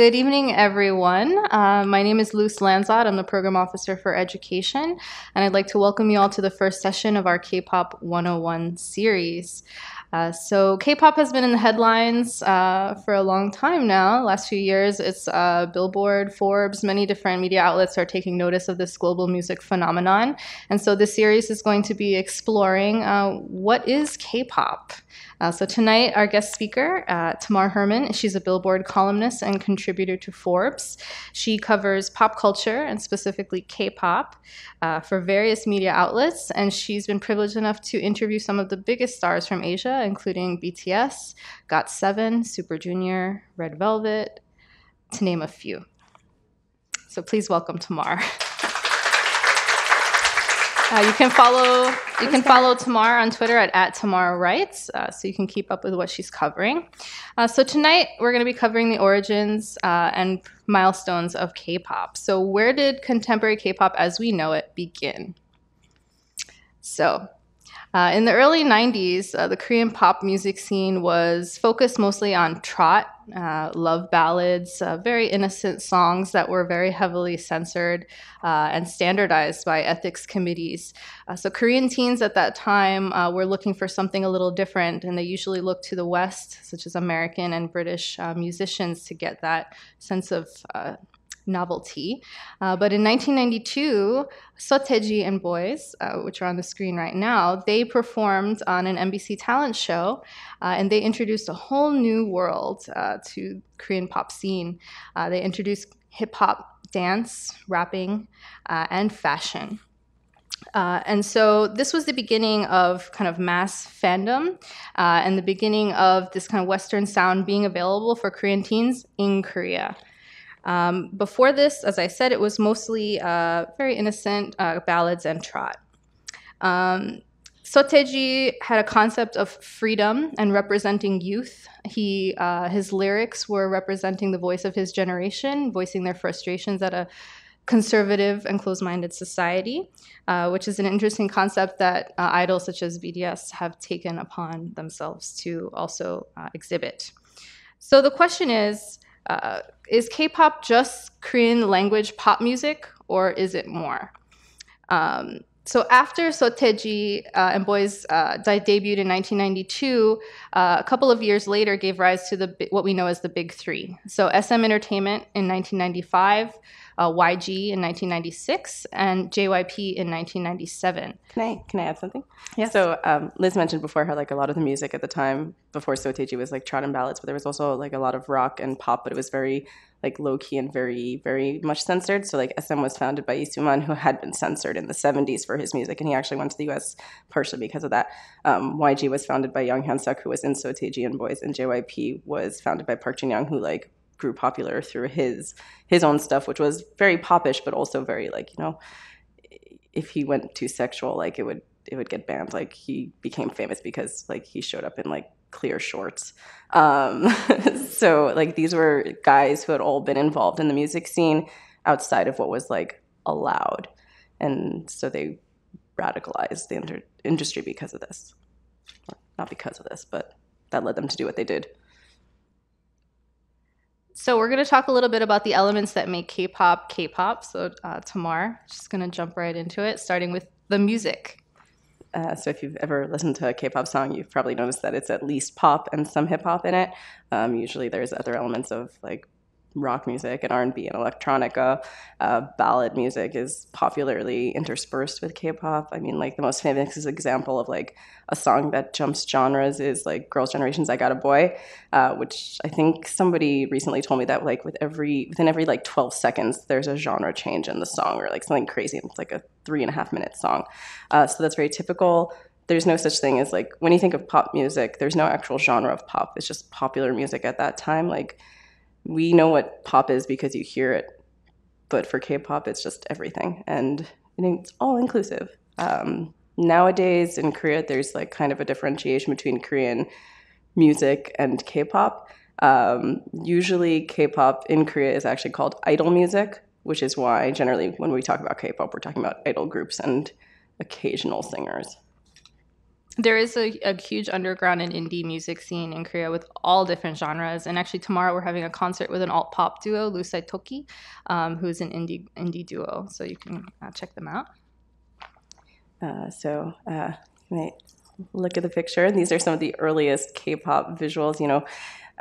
Good evening, everyone. My name is Luz Lanzot. I'm the Program Officer for Education, and I'd like to welcome you all to the first session of our K-Pop 101 series. So K-pop has been in the headlines for a long time now. Last few years, it's Billboard, Forbes, many different media outlets are taking notice of this global music phenomenon. And so this series is going to be exploring what is K-pop. So tonight, our guest speaker, Tamar Herman, she's a Billboard columnist and contributor to Forbes. She covers pop culture and specifically K-pop for various media outlets, and she's been privileged enough to interview some of the biggest stars from Asia, including BTS, GOT7, Super Junior, Red Velvet, to name a few. So please welcome Tamar. You can follow Tamar on Twitter at Tamar Writes, so you can keep up with what she's covering. So tonight we're going to be covering the origins and milestones of K-pop. So where did contemporary K-pop as we know it begin? So in the early 90s, the Korean pop music scene was focused mostly on trot, love ballads, very innocent songs that were very heavily censored and standardized by ethics committees. So Korean teens at that time were looking for something a little different, and they usually looked to the West, such as American and British musicians, to get that sense of novelty. But in 1992, Seo Taiji Boys, which are on the screen right now, they performed on an NBC talent show, and they introduced a whole new world to Korean pop scene. They introduced hip-hop, dance, rapping, and fashion. And so this was the beginning of kind of mass fandom and the beginning of this kind of Western sound being available for Korean teens in Korea. Before this, as I said, it was mostly very innocent ballads and trot. Seo Taiji had a concept of freedom and representing youth. His lyrics were representing the voice of his generation, voicing their frustrations at a conservative and closed-minded society, which is an interesting concept that idols such as BTS have taken upon themselves to also exhibit. So the question is K-pop just Korean language pop music, or is it more? So after Seo Taiji and Boys debuted in 1992, a couple of years later gave rise to what we know as the Big Three. So SM Entertainment in 1995, YG in 1996, and JYP in 1997. Can I add something? Yes. So Liz mentioned before how like a lot of the music at the time before Seo Taiji was like trot and ballads, but there was also like a lot of rock and pop, but it was very like low key and very, very much censored. So like SM was founded by Lee Soo-man, who had been censored in the 70s for his music, and he actually went to the US partially because of that. YG was founded by Young Hyun-suk, who was in Seo Taiji and Boys, and JYP was founded by Park Jin-young, who like grew popular through his own stuff, which was very popish, but also very like, you know, if he went too sexual, like it would get banned. Like he became famous because like he showed up in like clear shorts. So like these were guys who had all been involved in the music scene outside of what was like allowed, and so they radicalized the industry because of this. Or not because of this, but that led them to do what they did. So we're going to talk a little bit about the elements that make K-pop K-pop. So Tamar, just going to jump right into it, starting with the music. So if you've ever listened to a K-pop song, you've probably noticed that it's at least pop and some hip-hop in it. Usually there's other elements of like rock music and R&B and electronica. Ballad music is popularly interspersed with K-pop. I mean, like the most famous example of like a song that jumps genres is like Girls' Generation's I Got a Boy, which I think somebody recently told me that like within every like 12 seconds, there's a genre change in the song or like something crazy. It's like a 3.5-minute song. So that's very typical. There's no such thing as like, when you think of pop music, there's no actual genre of pop. It's just popular music at that time. Like, we know what pop is because you hear it, but for K-pop, it's just everything, and it's all inclusive. Nowadays in Korea, there's like kind of a differentiation between Korean music and K-pop. Usually K-pop in Korea is actually called idol music, which is why generally when we talk about K-pop, we're talking about idol groups and occasional singers. There is a huge underground and indie music scene in Korea with all different genres. And actually, tomorrow we're having a concert with an alt pop duo, Lusai Toki, who's an indie duo. So you can check them out. Look at the picture. And these are some of the earliest K-pop visuals. You know,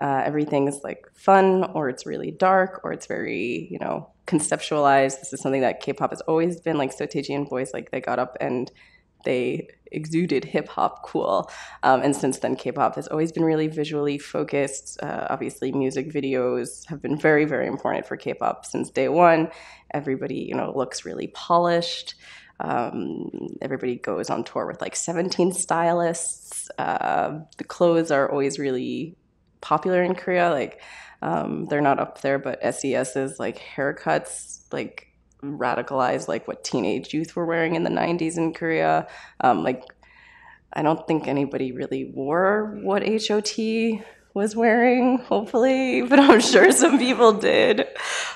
everything's like fun, or it's really dark, or it's very, you know, conceptualized. This is something that K-pop has always been. Like Seo Taiji Boys, like they got up and they exuded hip-hop cool. And since then, K-pop has always been really visually focused. Obviously, music videos have been very, very important for K-pop since day one. Everybody, you know, looks really polished. Everybody goes on tour with like 17 stylists. The clothes are always really popular in Korea. Like, they're not up there, but SES's like haircuts, like radicalized like what teenage youth were wearing in the 90s in Korea. Like, I don't think anybody really wore what HOT was wearing, hopefully, but I'm sure some people did.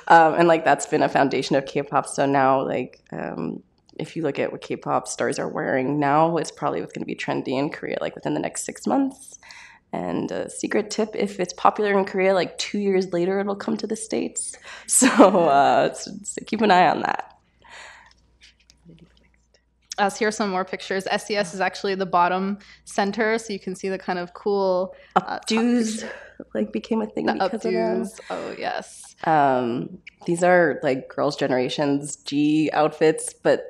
And like that's been a foundation of K-pop. So now like if you look at what K-pop stars are wearing now, it's probably what's going to be trendy in Korea like within the next 6 months. And a secret tip, if it's popular in Korea, like 2 years later, it'll come to the States. So, so keep an eye on that. So here are some more pictures. SES is actually the bottom center, so you can see the kind of cool updos like became a thing because of them. Oh yes. These are like Girls' Generation's G outfits, but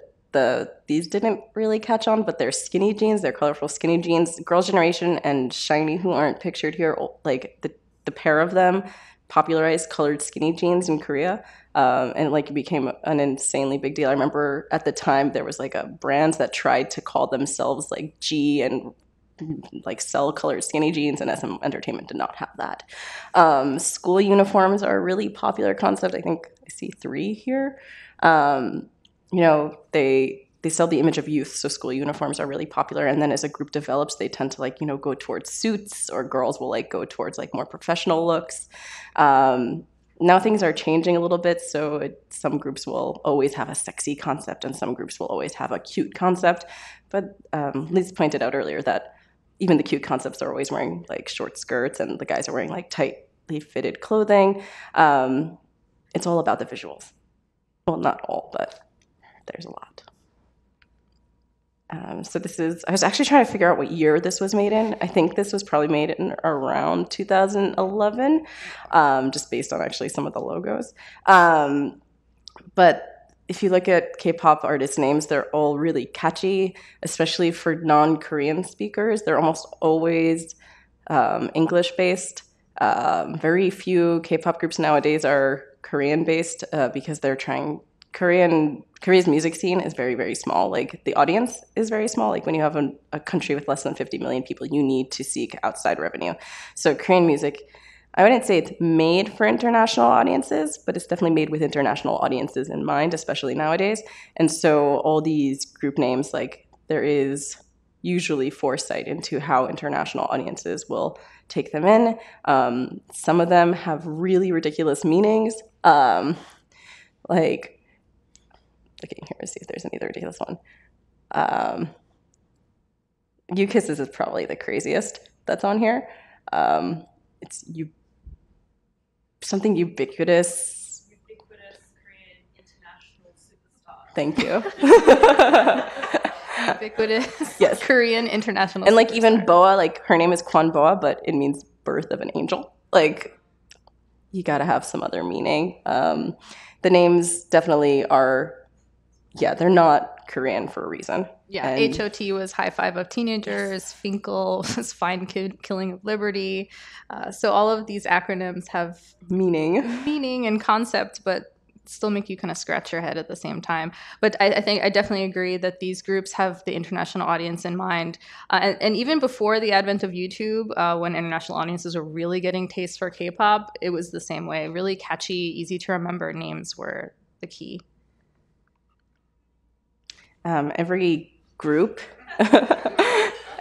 these didn't really catch on, but they're skinny jeans. They're colorful skinny jeans. Girls' Generation and SHINee, who aren't pictured here, like the pair of them popularized colored skinny jeans in Korea. And like it became an insanely big deal. I remember at the time there was like a brands that tried to call themselves like G and like sell colored skinny jeans, and SM Entertainment did not have that. School uniforms are a really popular concept. I think I see 3 here. You know, they sell the image of youth, so school uniforms are really popular. And then as a group develops, they tend to like, you know, go towards suits, or girls will like go towards like more professional looks. Now things are changing a little bit, so some groups will always have a sexy concept and some groups will always have a cute concept. But Liz pointed out earlier that even the cute concepts are always wearing like short skirts and the guys are wearing like tightly fitted clothing. It's all about the visuals. Well, not all, but there's a lot. So this is, I was actually trying to figure out what year this was made in. I think this was probably made in around 2011, just based on actually some of the logos. But if you look at K-pop artist names, they're all really catchy, especially for non-Korean speakers. They're almost always English-based. Very few K-pop groups nowadays are Korean-based because they're trying. Korea's music scene is very, very small. Like the audience is very small. Like when you have a country with less than 50 million people, you need to seek outside revenue. So Korean music, I wouldn't say it's made for international audiences, but it's definitely made with international audiences in mind, especially nowadays. And so all these group names, like there is usually foresight into how international audiences will take them in. Some of them have really ridiculous meanings. Like, looking here to see if there's any other ridiculous one. You Kisses is probably the craziest that's on here. It's something ubiquitous. Ubiquitous Korean international superstar. Thank you. Ubiquitous yes. Korean international and like superstar. Even Boa, like her name is Kwon Boa, but it means birth of an angel. Like you gotta have some other meaning. The names definitely are, yeah, they're not Korean for a reason. Yeah, and HOT was High Five of Teenagers, Finkel was Fine Killing of Liberty. So all of these acronyms have meaning and concept, but still make you kind of scratch your head at the same time. But I think I definitely agree that these groups have the international audience in mind. And even before the advent of YouTube, when international audiences were really getting taste for K-pop, it was the same way. Really catchy, easy to remember names were the key. Every group,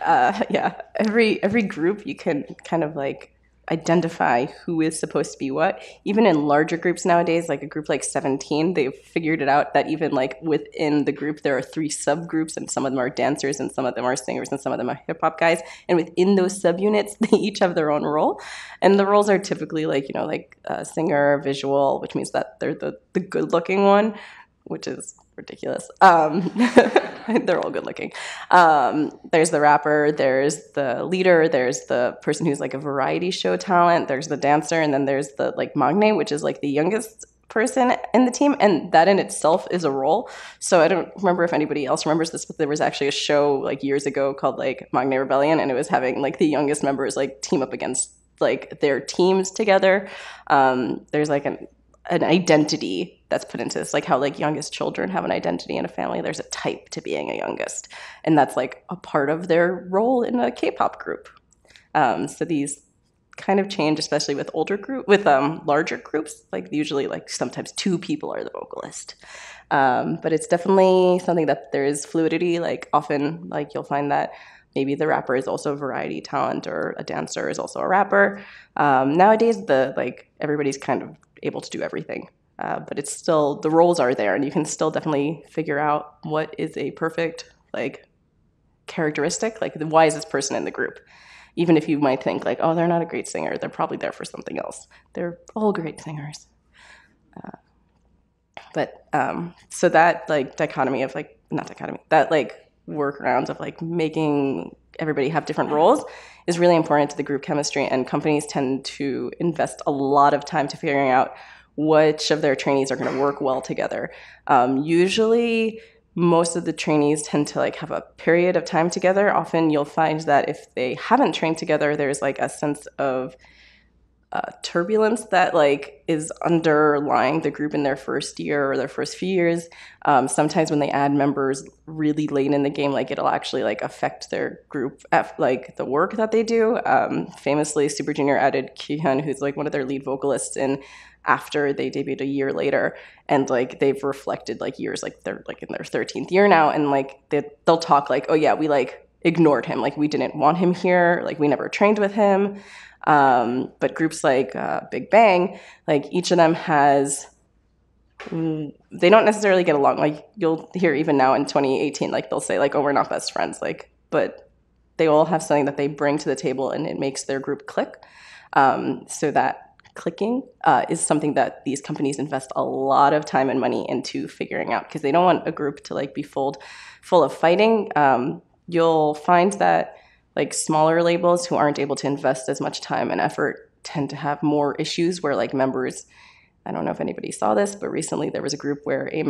every group you can kind of like identify who is supposed to be what. Even in larger groups nowadays, like a group like 17, they've figured it out that even like within the group there are 3 subgroups, and some of them are dancers and some of them are singers and some of them are hip-hop guys, and within those subunits they each have their own role, and the roles are typically like, you know, like singer, visual, which means that they're the good-looking one, which is ridiculous. They're all good looking. There's the rapper, there's the leader, there's the person who's like a variety show talent, there's the dancer, and then there's the like maknae, which is like the youngest person in the team, and that in itself is a role. So I don't remember if anybody else remembers this, but there was actually a show like years ago called like Maknae Rebellion, and it was having like the youngest members like team up against like their teams together. There's like an identity that's put into this, like how like youngest children have an identity in a family. There's a type to being a youngest, and that's like a part of their role in a K-pop group. So these kind of change, especially with larger groups. Like usually, like sometimes 2 people are the vocalist, but it's definitely something that there is fluidity. Like often, like you'll find that maybe the rapper is also a variety talent, or a dancer is also a rapper. Nowadays, everybody's kind of able to do everything, but it's still, the roles are there, and you can still definitely figure out what is a perfect like characteristic, like why is this person in the group, even if you might think like, oh, they're not a great singer, they're probably there for something else. They're all great singers. So that like dichotomy of like, not dichotomy, that like workarounds of like making everybody have different roles is really important to the group chemistry, and companies tend to invest a lot of time to figuring out which of their trainees are going to work well together. Usually most of the trainees tend to like have a period of time together. Often you'll find that if they haven't trained together, there's like a sense of turbulence that like is underlying the group in their first year or their first few years. Sometimes when they add members really late in the game, like it'll actually like affect their group, like the work that they do. Famously, Super Junior added Kihyun, who's like one of their lead vocalists, in after they debuted a year later, and like they've reflected like years, like they're like in their 13th year now, and like they'll talk like, oh yeah, we like ignored him, like we didn't want him here, like we never trained with him. But groups like Big Bang, like each of them has, they don't necessarily get along. Like you'll hear even now in 2018, like they'll say like, oh, we're not best friends, like, but they all have something that they bring to the table and it makes their group click. So that clicking is something that these companies invest a lot of time and money into figuring out, because they don't want a group to like be full of fighting. You'll find that like smaller labels who aren't able to invest as much time and effort tend to have more issues where like members, I don't know if anybody saw this, but recently there was a group where two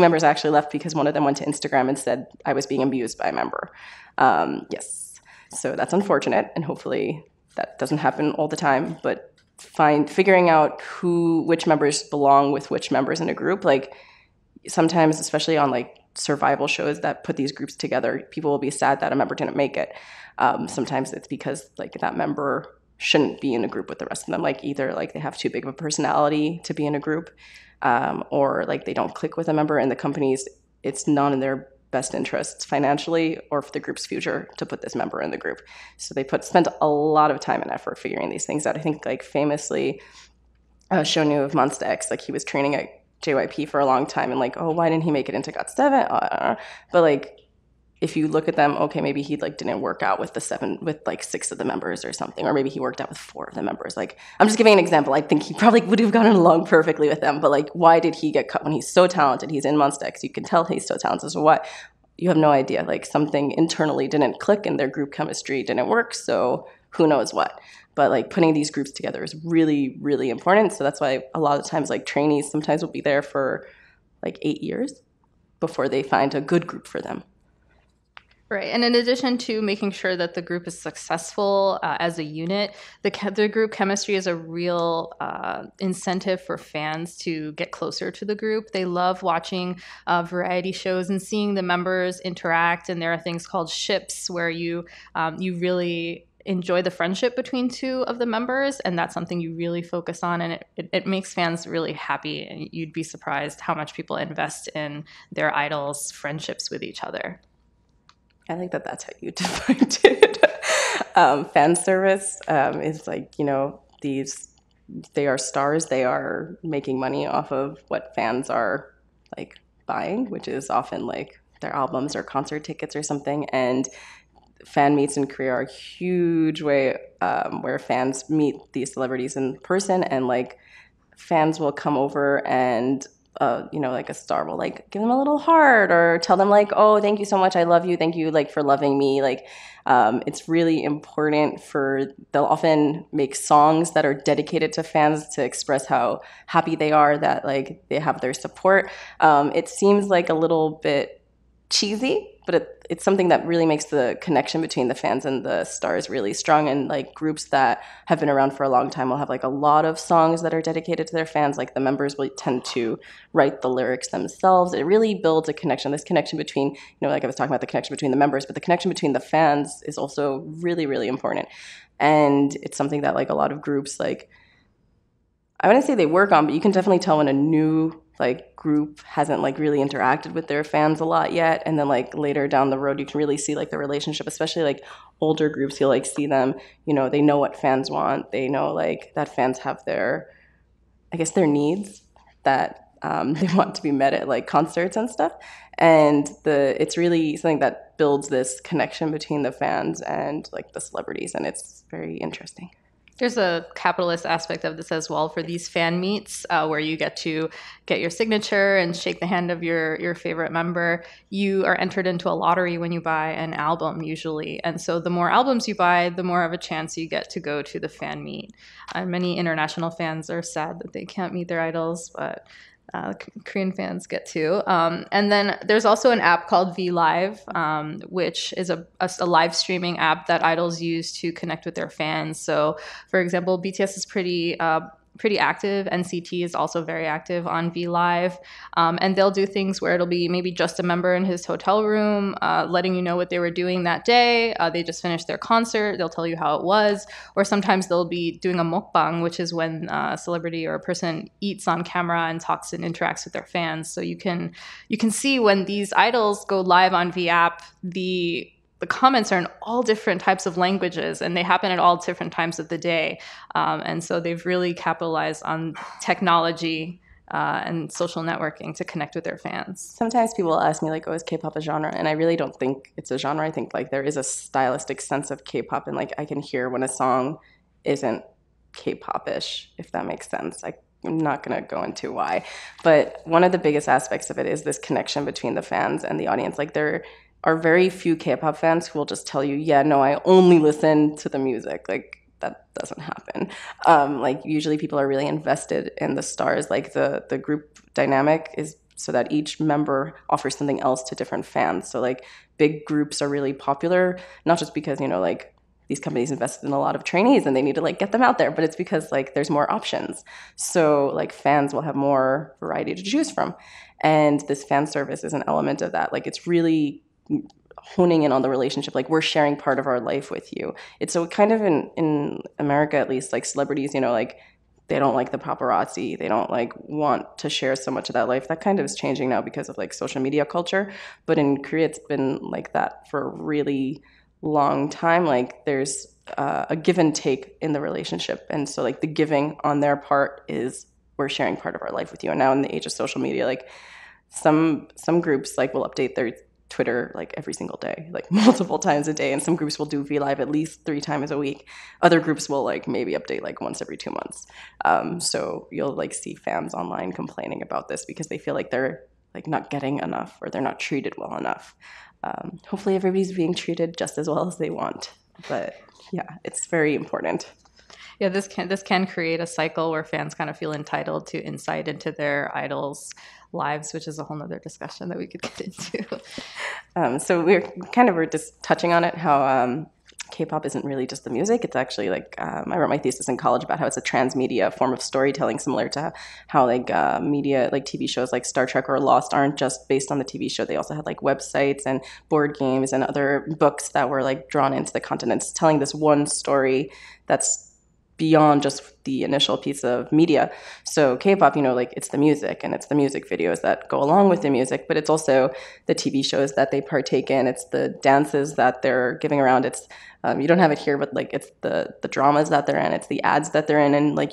members actually left because one of them went to Instagram and said, I was being abused by a member. Yes, so that's unfortunate, and hopefully that doesn't happen all the time, but figuring out which members belong with which members in a group, like sometimes, especially on like survival shows that put these groups together, people will be sad that a member didn't make it. Sometimes it's because like that member shouldn't be in a group with the rest of them. Like either like they have too big of a personality to be in a group, or like they don't click with a member, and the companies, it's not in their best interests financially or for the group's future to put this member in the group. So they spent a lot of time and effort figuring these things out. I think like famously, Shonu of Monsta X, like he was training at JYP for a long time, and like, oh, why didn't he make it into GOT7? But like, if you look at them, okay, maybe he like didn't work out with 6 of the members or something, or maybe he worked out with 4 of the members. Like, I'm just giving an example. I think he probably would have gotten along perfectly with them, but like, why did he get cut when he's so talented? He's in Monsta X. You can tell he's so talented. So what? You have no idea. Like something internally didn't click and their group chemistry didn't work. So who knows what? But like putting these groups together is really, really important. So that's why a lot of times like trainees sometimes will be there for like 8 years before they find a good group for them. Right. And in addition to making sure that the group is successful as a unit, the group chemistry is a real incentive for fans to get closer to the group. They love watching variety shows and seeing the members interact. And there are things called ships where you really enjoy the friendship between 2 of the members, and that's something you really focus on, and it makes fans really happy, and you'd be surprised how much people invest in their idols' friendships with each other. I like that that's how you defined it. Fan service is like, they are stars. They are making money off of what fans are like buying, which is often like their albums or concert tickets or something. And fan meets in Korea are a huge way where fans meet these celebrities in person, and like fans will come over and like a star will like give them a little heart or tell them like, oh, thank you so much, I love you, thank you like for loving me. Like it's really important they'll often make songs that are dedicated to fans to express how happy they are that like they have their support. It seems like a little bit cheesy, but it's something that really makes the connection between the fans and the stars really strong. And like groups that have been around for a long time will have like a lot of songs that are dedicated to their fans. Like the members will tend to write the lyrics themselves. It really builds a connection. This connection between, like I was talking about the connection between the members, but the connection between the fans is also really, really important. And it's something that like a lot of groups, like, I wouldn't say they work on, but you can definitely tell when a new like group hasn't like really interacted with their fans a lot yet, and then like later down the road you can really see like the relationship, especially like older groups. You'll like see them, they know what fans want, they know like that fans have their needs that they want to be met at like concerts and stuff, and it's really something that builds this connection between the fans and like the celebrities, and it's very interesting. There's a capitalist aspect of this as well for these fan meets where you get to get your signature and shake the hand of your favorite member. You are entered into a lottery when you buy an album usually. And so the more albums you buy, the more of a chance you get to go to the fan meet. Many international fans are sad that they can't meet their idols, but Korean fans get to. And then there's also an app called V Live, which is a live streaming app that idols use to connect with their fans. So, for example, BTS is pretty active. NCT is also very active on V Live. And they'll do things where it'll be maybe just a member in his hotel room letting you know what they were doing that day. They just finished their concert. They'll tell you how it was. Or sometimes they'll be doing a mukbang, which is when a celebrity or a person eats on camera and talks and interacts with their fans. So you can see when these idols go live on V app, the comments are in all different types of languages, and they happen at all different times of the day. And so they've really capitalized on technology and social networking to connect with their fans. Sometimes people ask me, like, oh, is K-pop a genre? And I really don't think it's a genre. I think, like, there is a stylistic sense of K-pop, and, like, I can hear when a song isn't K-pop-ish, if that makes sense. I'm not going to go into why. But one of the biggest aspects of it is this connection between the fans and the audience. Like, there are very few K-pop fans who will just tell you, yeah, no, I only listen to the music. Like, that doesn't happen. Like, usually people are really invested in the stars. Like, the group dynamic is so that each member offers something else to different fans. So, like, big groups are really popular, not just because, like, these companies invested in a lot of trainees and they need to, like, get them out there, but it's because, like, there's more options. So, like, fans will have more variety to choose from. And this fan service is an element of that. Like, it's really honing in on the relationship. Like, we're sharing part of our life with you. It's so kind of in America, at least, like, celebrities, like, they don't like the paparazzi. They don't, like, want to share so much of that life. That kind of is changing now because of, like, social media culture. But in Korea, it's been like that for a really long time. Like, there's a give and take in the relationship. And so, like, the giving on their part is we're sharing part of our life with you. And now in the age of social media, like, some groups, like, will update their Twitter like every single day, like multiple times a day, and some groups will do V Live at least 3 times a week. Other groups will like maybe update like once every 2 months. So you'll like see fans online complaining about this because they feel like they're like not getting enough or they're not treated well enough. Hopefully everybody's being treated just as well as they want, but yeah, it's very important. Yeah, this can create a cycle where fans kind of feel entitled to insight into their idols' lives, which is a whole nother discussion that we could get into. So we're just touching on it, how K-pop isn't really just the music. It's actually like, I wrote my thesis in college about how it's a transmedia form of storytelling, similar to how like media, like TV shows like Star Trek or Lost aren't just based on the TV show. They also had like websites and board games and other books that were like drawn into the content. It's telling this one story that's beyond just the initial piece of media. So K-pop, like it's the music and it's the music videos that go along with the music, but it's also the TV shows that they partake in. It's the dances that they're giving around. It's you don't have it here, but like it's the dramas that they're in. It's the ads that they're in, and like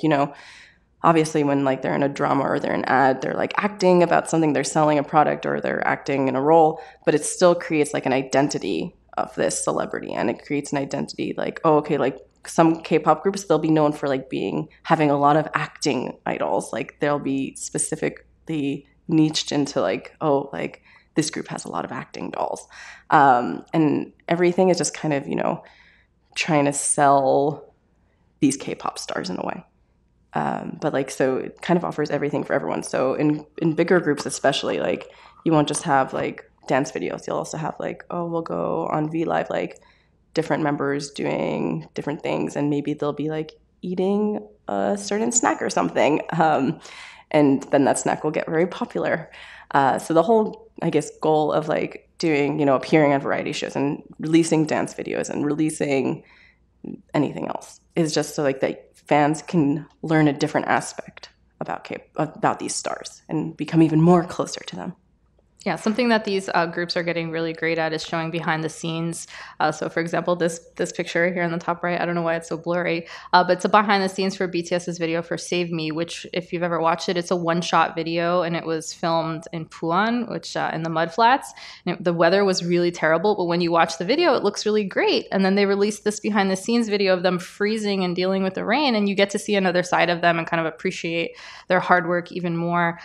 obviously when like they're in a drama or they're in an ad, they're like acting about something, they're selling a product or they're acting in a role, but it still creates like an identity of this celebrity, and it creates an identity like, oh, okay, like some K-pop groups, they'll be known for like having a lot of acting idols. Like they'll be specifically niched into like, oh, like this group has a lot of acting dolls. And everything is just kind of, trying to sell these K-pop stars in a way. But like, so it kind of offers everything for everyone. So in bigger groups, especially, like you won't just have like dance videos. You'll also have like, oh, we'll go on V Live, like different members doing different things, and maybe they'll be like eating a certain snack or something, and then that snack will get very popular. So the whole, I guess, goal of like doing, appearing on variety shows and releasing dance videos and releasing anything else is just so like that fans can learn a different aspect about these stars and become even more closer to them. Yeah, something that these groups are getting really great at is showing behind the scenes. So, for example, this picture here in the top right, I don't know why it's so blurry, but it's a behind the scenes for BTS's video for Save Me, which, if you've ever watched it, it's a one-shot video, and it was filmed in Puan, which in the mudflats. The weather was really terrible, but when you watch the video, it looks really great. And then they released this behind the scenes video of them freezing and dealing with the rain, and you get to see another side of them and kind of appreciate their hard work even more.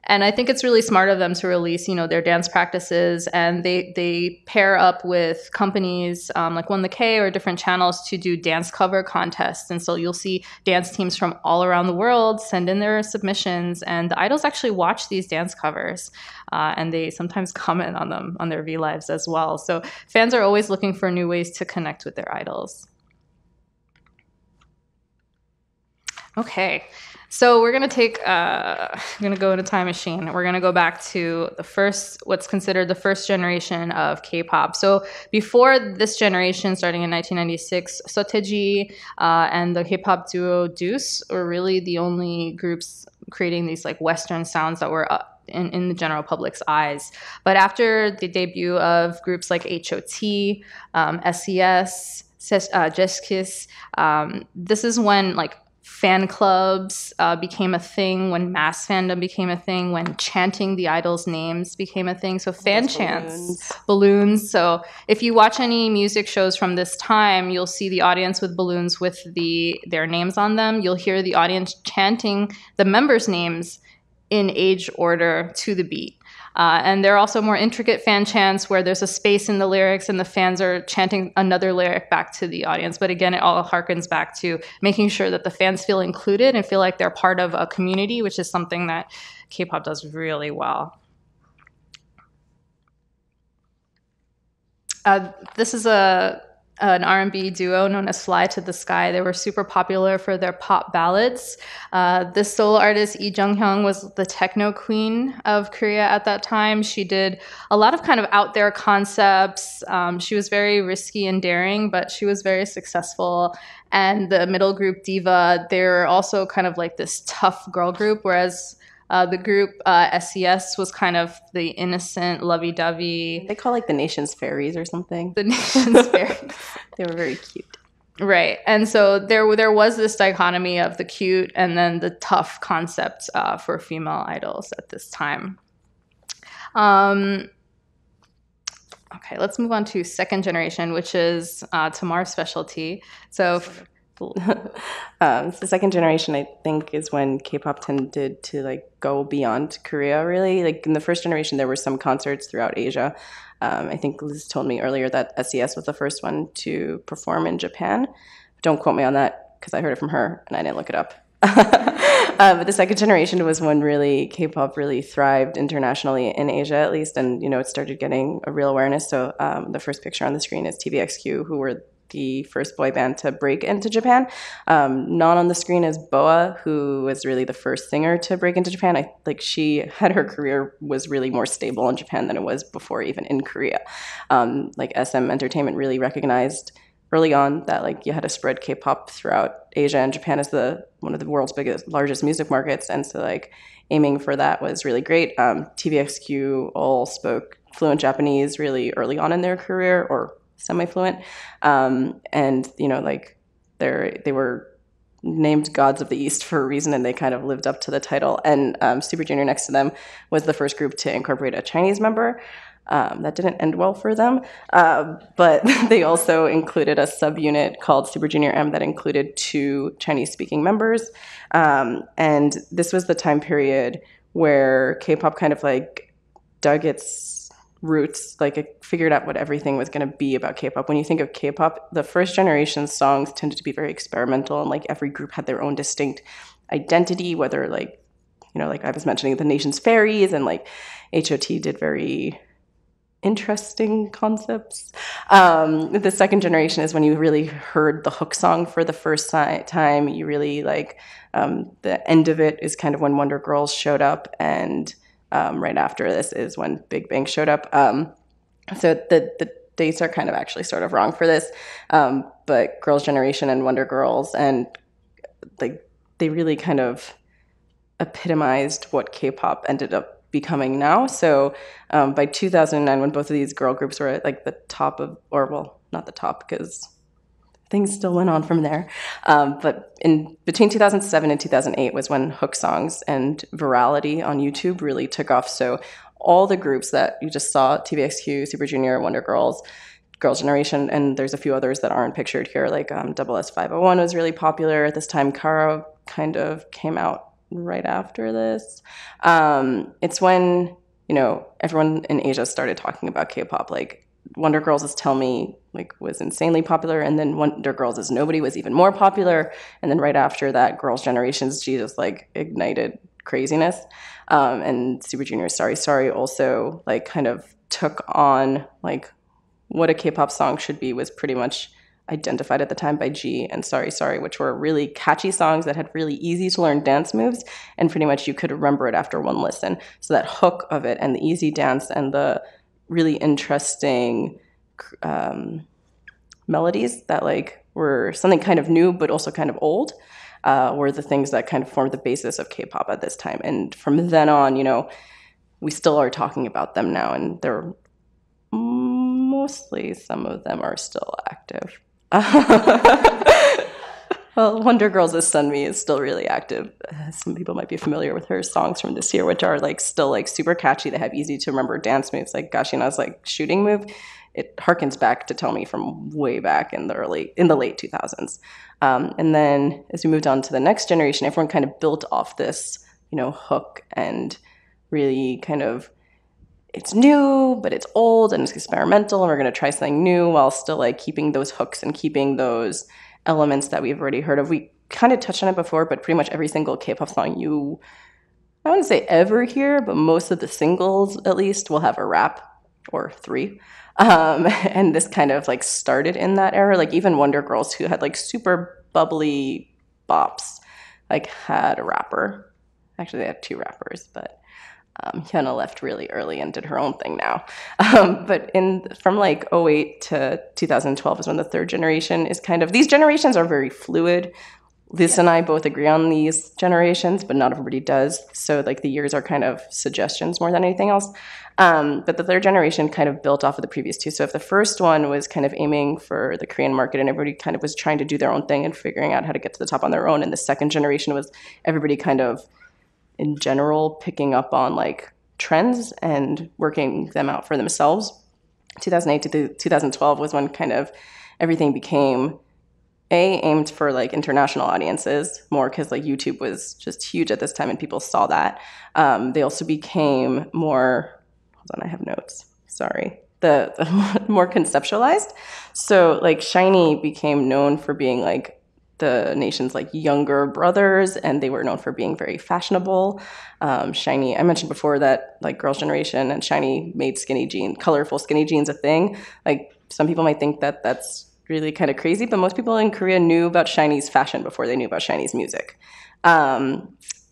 And I think it's really smart of them to release, their dance practices, and they pair up with companies like One the K or different channels to do dance cover contests. And so you'll see dance teams from all around the world send in their submissions, and the idols actually watch these dance covers, and they sometimes comment on them on their V Lives as well. So fans are always looking for new ways to connect with their idols. Okay. So we're going to go in a time machine. We're going to go back to what's considered the first generation of K-pop. So before this generation, starting in 1996, Seo Taiji and the K-pop duo Deuce were really the only groups creating these like Western sounds that were in the general public's eyes. But after the debut of groups like HOT, SES, Jeskis, this is when like fan clubs became a thing, when mass fandom became a thing, when chanting the idols' names became a thing. So fan chants, balloons. So if you watch any music shows from this time, you'll see the audience with balloons with their names on them. You'll hear the audience chanting the members' names in age order to the beat. And there are also more intricate fan chants where there's a space in the lyrics and the fans are chanting another lyric back to the audience. But again, it all harkens back to making sure that the fans feel included and feel like they're part of a community, which is something that K-pop does really well. This is an R&B duo known as Fly to the Sky. They were super popular for their pop ballads. This solo artist, Lee Jung-hyun, was the techno queen of Korea at that time. She did a lot of kind of out there concepts. She was very risky and daring, but she was very successful. And the middle group Diva, they're also kind of like this tough girl group, whereas the group SES was kind of the innocent, lovey-dovey. They call like the nation's fairies or something. The nation's fairies. They were very cute. Right. And so there was this dichotomy of the cute and then the tough concept for female idols at this time. Okay, let's move on to second generation, which is Tamar's specialty. So the second generation, I think, is when K-pop tended to like go beyond Korea, really. Like in the first generation, there were some concerts throughout Asia. I think Liz told me earlier that SES was the first one to perform in Japan. Don't quote me on that because I heard it from her and I didn't look it up. But the second generation was when really K-pop really thrived internationally in Asia, at least, and it started getting a real awareness. So the first picture on the screen is TVXQ, who were the first boy band to break into Japan. Not on the screen is Boa, who was really the first singer to break into Japan. She had her career was really more stable in Japan than it was before, even in Korea. SM Entertainment really recognized early on that like you had to spread K-pop throughout Asia, and Japan is one of the world's largest music markets, and so like aiming for that was really great. TVXQ all spoke fluent Japanese really early on in their career, or semi-fluent, and like they were named gods of the East for a reason, and they kind of lived up to the title. And Super Junior next to them was the first group to incorporate a Chinese member. That didn't end well for them, but they also included a subunit called Super Junior M that included 2 Chinese-speaking members. And this was the time period where K-pop kind of like dug its roots, like it figured out what everything was going to be about K-pop. When you think of K-pop, the first generation songs tended to be very experimental, and like every group had their own distinct identity, whether like, like I was mentioning the Nation's Fairies, and like HOT did very interesting concepts. The second generation is when you really heard the hook song for the first time. You really like the end of it is kind of when Wonder Girls showed up, and right after this is when Big Bang showed up. So the dates are kind of actually sort of wrong for this, but Girls' Generation and Wonder Girls, and like they really kind of epitomized what K-pop ended up becoming now. So by 2009, when both of these girl groups were at like the top of, or well, not the top because things still went on from there. But in between 2007 and 2008 was when hook songs and virality on YouTube really took off. So all the groups that you just saw, TVXQ, Super Junior, Wonder Girls, Girls' Generation, and there's a few others that aren't pictured here, like Double S501 was really popular at this time. Kara kind of came out right after this. It's when, everyone in Asia started talking about K-pop. Like Wonder Girls' Tell Me was insanely popular, and then Wonder Girls' Nobody was even more popular, and then right after that, Girls' Generation's G just like ignited craziness. And Super Junior's Sorry Sorry also like kind of took on like what a K-pop song should be, was pretty much identified at the time by G and Sorry Sorry, which were really catchy songs that had really easy to learn dance moves, and pretty much you could remember it after one listen. So that hook of it and the easy dance and the really interesting melodies that like were something kind of new but also kind of old, were the things that kind of formed the basis of K-pop at this time. And from then on, we still are talking about them now, and they're mostly, some of them are still active. Well, Wonder Girls' Sun Me is still really active. Some people might be familiar with her songs from this year, which are like still like super catchy. They have easy to remember dance moves, like Gashina's like shooting move. It harkens back to Tell Me from way back in the late 2000s. And then as we moved on to the next generation, everyone kind of built off this, hook, and really kind of, it's new, but it's old and it's experimental, and we're going to try something new while still like keeping those hooks and keeping those elements that we've already heard of. We kind of touched on it before, but pretty much every single K-pop song I wouldn't say ever hear, but most of the singles at least will have a rap or 3. And this kind of like started in that era. Like even Wonder Girls, who had like super bubbly bops, like had a rapper. Actually, they had 2 rappers, but Hyuna left really early and did her own thing now. But from like 2008 to 2012 is when the third generation is kind of, these generations are very fluid. Lisa and I both agree on these generations, but not everybody does. So like the years are kind of suggestions more than anything else. But the third generation kind of built off of the previous 2. So if the first one was kind of aiming for the Korean market and everybody kind of was trying to do their own thing and figuring out how to get to the top on their own, and the second generation was everybody kind of in general picking up on like trends and working them out for themselves. 2008 to 2012 was when kind of everything became aimed for like international audiences more, because like YouTube was just huge at this time and people saw that. They also became more, hold on, I have notes, sorry, the more conceptualized. So like SHINee became known for being like the nation's like younger brothers, and they were known for being very fashionable. SHINee, I mentioned before that like Girls' Generation and SHINee made colorful skinny jeans a thing. Like some people might think that that's really kind of crazy, but most people in Korea knew about SHINee's fashion before they knew about SHINee's music.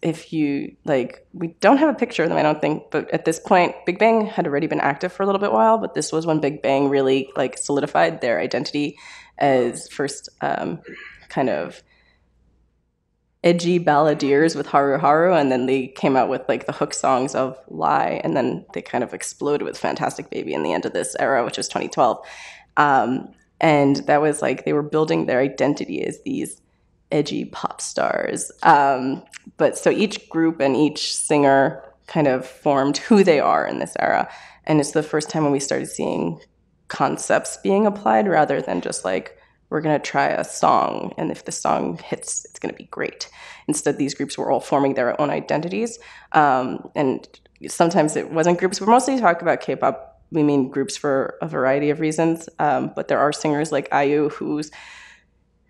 If you like, we don't have a picture of them, I don't think, but at this point, Big Bang had already been active for a little bit while, but this was when Big Bang really like solidified their identity as first kind of edgy balladeers with Haru Haru, and then they came out with like the hook songs of Lie, and then they kind of exploded with Fantastic Baby in the end of this era, which was 2012. And that was like they were building their identity as these edgy pop stars. But so each group and each singer kind of formed who they are in this era. And it's the first time when we started seeing concepts being applied rather than just like, we're going to try a song, and if the song hits, it's going to be great. Instead, these groups were all forming their own identities. And sometimes it wasn't groups. We mostly talk about K-pop. We mean groups for a variety of reasons. But there are singers like IU who's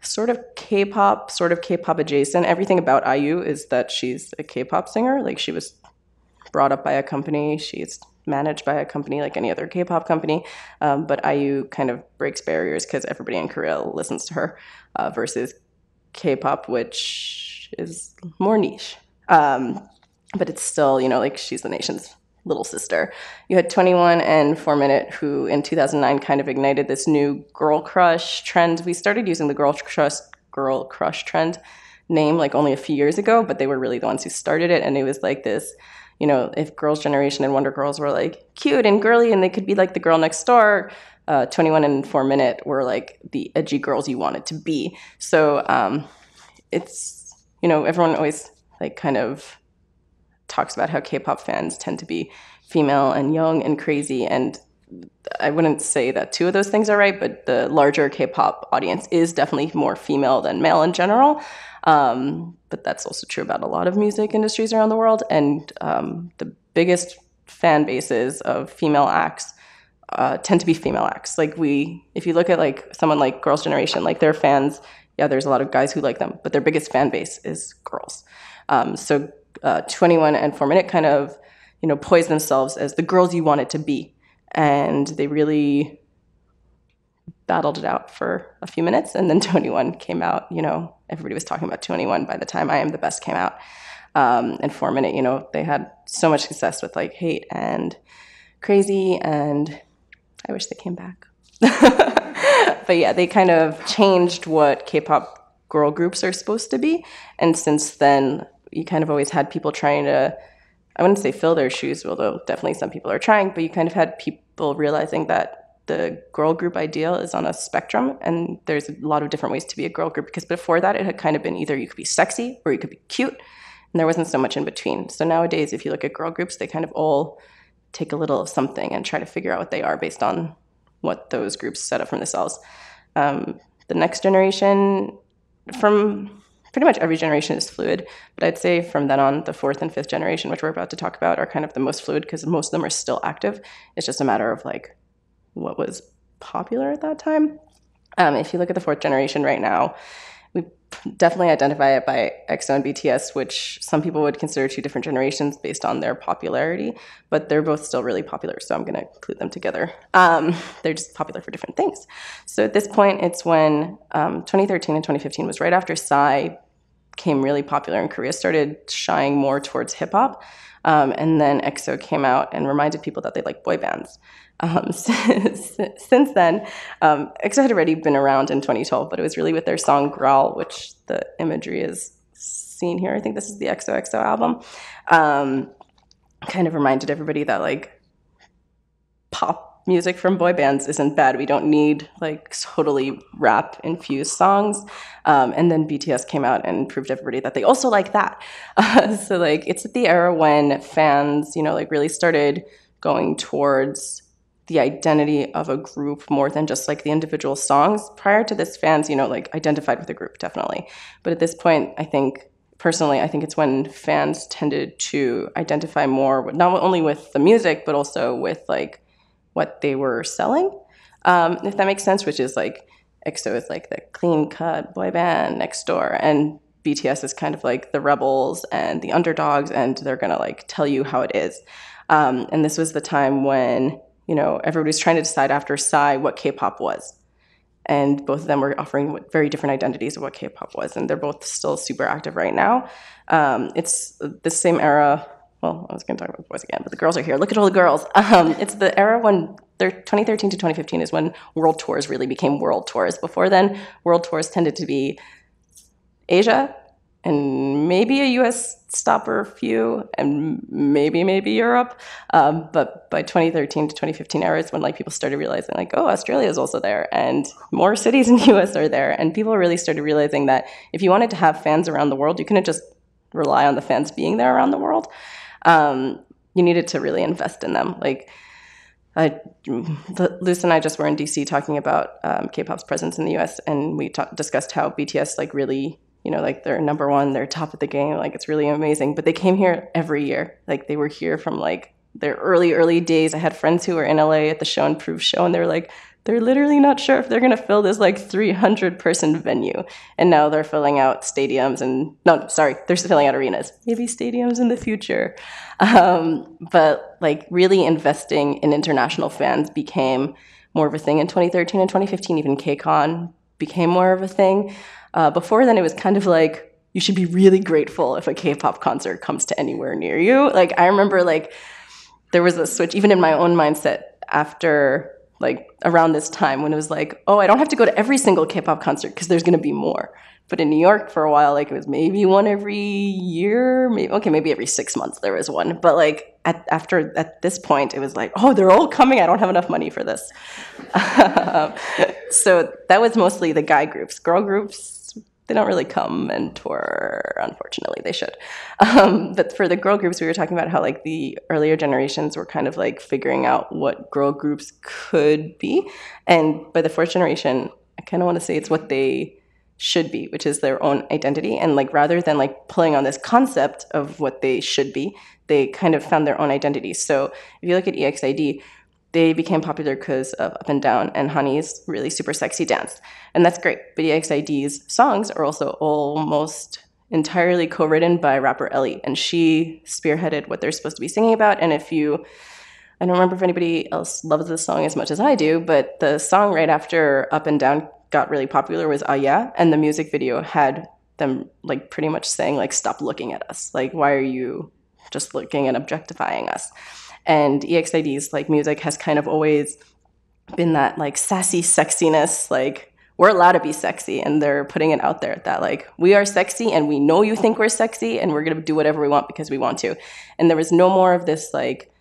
sort of K-pop adjacent. Everything about IU is that she's a K-pop singer. Like, she was brought up by a company. She's managed by a company like any other K-pop company. But IU kind of breaks barriers because everybody in Korea listens to her versus K-pop, which is more niche. But it's still, like she's the nation's little sister. You had 21 and 4 Minute, who in 2009 kind of ignited this new girl crush trend. We started using the girl crush trend name like only a few years ago, but they were really the ones who started it. And it was like this, if Girls' Generation and Wonder Girls were like cute and girly and they could be like the girl next door, 21 and 4 Minute were like the edgy girls you wanted to be. So it's, everyone always like kind of talks about how K-pop fans tend to be female and young and crazy. And I wouldn't say that two of those things are right, but the larger K-pop audience is definitely more female than male in general. But that's also true about a lot of music industries around the world. And the biggest fan bases of female acts tend to be female acts. Like if you look at like someone like Girls' Generation, like their fans, yeah, there's a lot of guys who like them, but their biggest fan base is girls. So 21 and 4 Minute kind of, poised themselves as the girls you wanted to be. And they really battled it out for a few minutes. And then 21 came out, everybody was talking about 21 by the time I Am the Best came out. And 4 Minute, they had so much success with like Hate and Crazy, and I wish they came back. But yeah, they kind of changed what K-pop girl groups are supposed to be. And since then, you kind of always had people trying to, I wouldn't say fill their shoes, although definitely some people are trying, but you kind of had people realizing that the girl group ideal is on a spectrum, and there's a lot of different ways to be a girl group, because before that it had kind of been either you could be sexy or you could be cute, and there wasn't so much in between. So nowadays, if you look at girl groups, they kind of all take a little of something and try to figure out what they are based on what those groups set up for themselves. The next generation, from pretty much every generation is fluid, but I'd say from then on, the fourth and fifth generation, which we're about to talk about, are kind of the most fluid because most of them are still active. It's just a matter of like what was popular at that time. If you look at the fourth generation right now, we definitely identify it by EXO and BTS, which some people would consider two different generations based on their popularity, but they're both still really popular, so I'm going to include them together. They're just popular for different things. So at this point, it's when 2013 and 2015 was right after Psy became really popular in Korea, started shying more towards hip-hop, and then EXO came out and reminded people that they like boy bands. Since then, EXO had already been around in 2012, but it was really with their song Growl, which the imagery is seen here. I think this is the XOXO album. Kind of reminded everybody that like pop music from boy bands isn't bad. We don't need like totally rap infused songs. And then BTS came out and proved to everybody that they also like that. So like it's at the era when fans, like really started going towards the identity of a group more than just like the individual songs. Prior to this, fans, like identified with the group, definitely. But at this point, I think it's when fans tended to identify more, not only with the music, but also with like what they were selling, if that makes sense, which is like EXO is like the clean cut boy band next door, and BTS is kind of like the rebels and the underdogs, and they're gonna like tell you how it is. And this was the time when everybody was trying to decide after Psy what K-pop was. And both of them were offering very different identities of what K-pop was. And they're both still super active right now. It's the same era well, I was going to talk about boys again, but the girls are here. Look at all the girls. It's the era when 2013 to 2015 is when world tours really became world tours. Before then, world tours tended to be Asia and maybe a U.S. stop or a few, and maybe Europe. But by 2013 to 2015 era is when like people started realizing like, oh, Australia is also there, and more cities in the U.S. are there, and people really started realizing that if you wanted to have fans around the world, you couldn't just rely on the fans being there around the world. You needed to really invest in them. Like, Luce and I just were in DC talking about K-pop's presence in the U.S., and we discussed how BTS like really, like they're number one, they're top of the game, like it's really amazing. But they came here every year. Like they were here from like their early days. I had friends who were in LA at the Show and Prove show, and they were like, they're literally not sure if they're going to fill this like 300-person venue. And now they're filling out stadiums they're filling out arenas. Maybe stadiums in the future. But like really investing in international fans became more of a thing in 2013 and 2015. Even KCON became more of a thing. Before then, it was kind of like, you should be really grateful if a K-pop concert comes to anywhere near you. Like I remember like there was a switch even in my own mindset after like around this time when it was like, oh, I don't have to go to every single K-pop concert because there's going to be more. But in New York for a while, like it was maybe one every year, maybe every 6 months there was one. But like at this point, it was like, oh, they're all coming. I don't have enough money for this. So that was mostly the guy groups. Girl groups, they don't really come and tour, unfortunately. They should. But for the girl groups, we were talking about how like the earlier generations were kind of like figuring out what girl groups could be. And by the fourth generation, I kind of want to say it's what they should be, which is their own identity. And like rather than like pulling on this concept of what they should be, they kind of found their own identity. So if you look at EXID, they became popular because of Up and Down and Honey's really super sexy dance. And that's great. But EXID's songs are also almost entirely co-written by rapper Ellie. And she spearheaded what they're supposed to be singing about. And I don't remember if anybody else loves this song as much as I do, but the song right after Up and Down got really popular was Ah Yeah. And the music video had them like pretty much saying like, stop looking at us. Like, why are you just looking and objectifying us? And EXID's like music has kind of always been that like sassy sexiness, like we're allowed to be sexy, and they're putting it out there that like we are sexy and we know you think we're sexy and we're going to do whatever we want because we want to. And there was no more of this like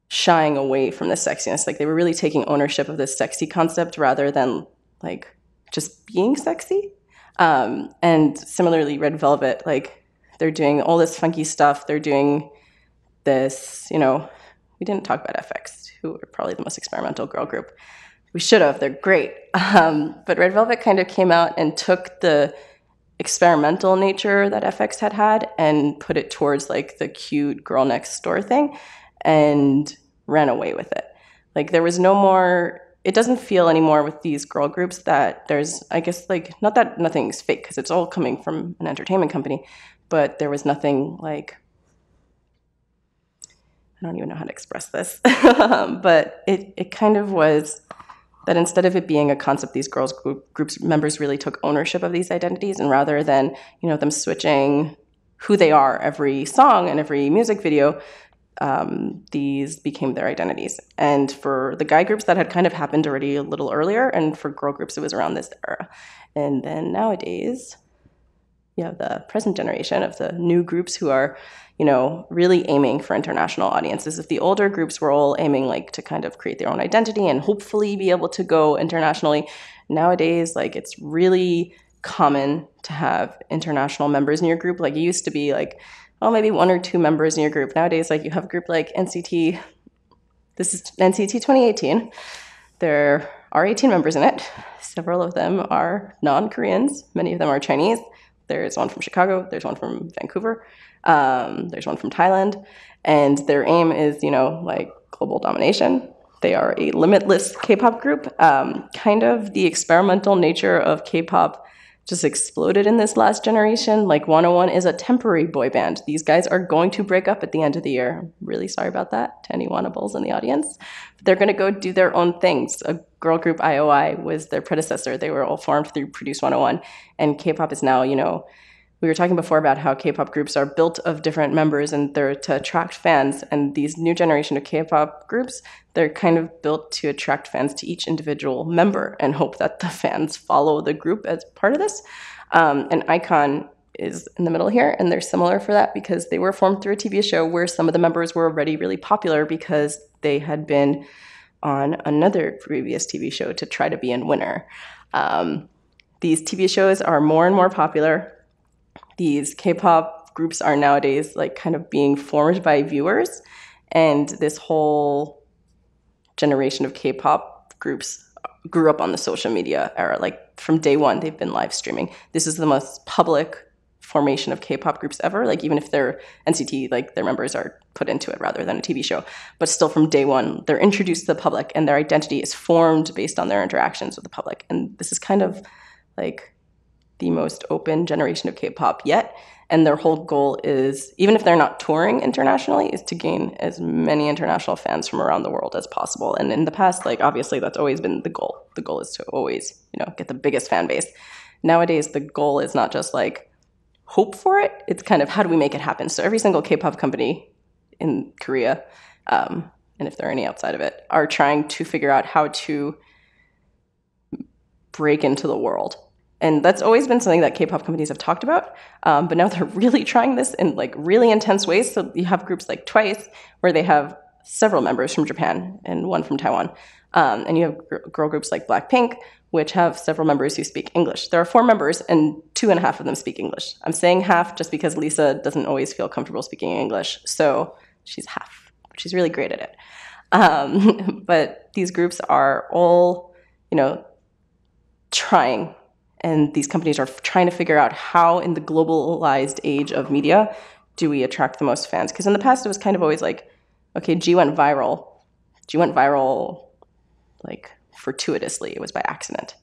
shying away from the sexiness. Like they were really taking ownership of this sexy concept rather than like just being sexy. And similarly, Red Velvet, like they're doing all this funky stuff. They're doing this, we didn't talk about FX, who are probably the most experimental girl group. We should have. They're great. But Red Velvet kind of came out and took the experimental nature that FX had and put it towards like the cute girl next door thing and ran away with it. Like there was no more, it doesn't feel anymore with these girl groups that there's, I guess like, not that nothing's fake because it's all coming from an entertainment company, but there was nothing like, I don't even know how to express this, but it kind of was that instead of it being a concept, these girls groups members really took ownership of these identities, and rather than them switching who they are every song and every music video, these became their identities. And for the guy groups, that had kind of happened already a little earlier, and for girl groups, it was around this era. And then nowadays, you have the present generation of the new groups who are really aiming for international audiences. If the older groups were all aiming like to kind of create their own identity and hopefully be able to go internationally, nowadays, like it's really common to have international members in your group. Like it used to be like, oh, maybe 1 or 2 members in your group. Nowadays, like you have a group like NCT. This is NCT 2018. There are 18 members in it. Several of them are non-Koreans. Many of them are Chinese. There's one from Chicago. There's one from Vancouver. There's one from Thailand. And their aim is, like global domination. They are a limitless K-pop group. Kind of the experimental nature of K-pop just exploded in this last generation. Like 101 is a temporary boy band. These guys are going to break up at the end of the year. I'm really sorry about that to any Wannabulls in the audience. But they're going to go do their own things. A girl group, IOI, was their predecessor. They were all formed through Produce 101. And K-pop is now, we were talking before about how K-pop groups are built of different members and they're to attract fans. And these new generation of K-pop groups, they're kind of built to attract fans to each individual member and hope that the fans follow the group as part of this. And iKON is in the middle here, and they're similar for that because they were formed through a TV show where some of the members were already really popular because they had been on another previous TV show to try to be in Winner. These TV shows are more and more popular. These K-pop groups are nowadays like kind of being formed by viewers, and this whole generation of K-pop groups grew up on the social media era. Like from day one, they've been live streaming. This is the most public formation of K-pop groups ever. Like even if they're NCT, like their members are put into it rather than a TV show, but still from day one, they're introduced to the public and their identity is formed based on their interactions with the public. And this is kind of like the most open generation of K-pop yet. And their whole goal is, even if they're not touring internationally, is to gain as many international fans from around the world as possible. And in the past, like obviously that's always been the goal. The goal is to always, get the biggest fan base. Nowadays, the goal is not just like hope for it. It's kind of how do we make it happen? So every single K-pop company in Korea, and if there are any outside of it, are trying to figure out how to break into the world. And that's always been something that K-pop companies have talked about. But now they're really trying this in like really intense ways. So you have groups like Twice, where they have several members from Japan and one from Taiwan. And you have girl groups like Blackpink, which have several members who speak English. There are 4 members and 2.5 of them speak English. I'm saying half just because Lisa doesn't always feel comfortable speaking English. So she's half. She's really great at it. But these groups are all, trying. And these companies are trying to figure out how in the globalized age of media do we attract the most fans? Because in the past, it was kind of always like, okay, G went viral. G went viral like fortuitously. It was by accident.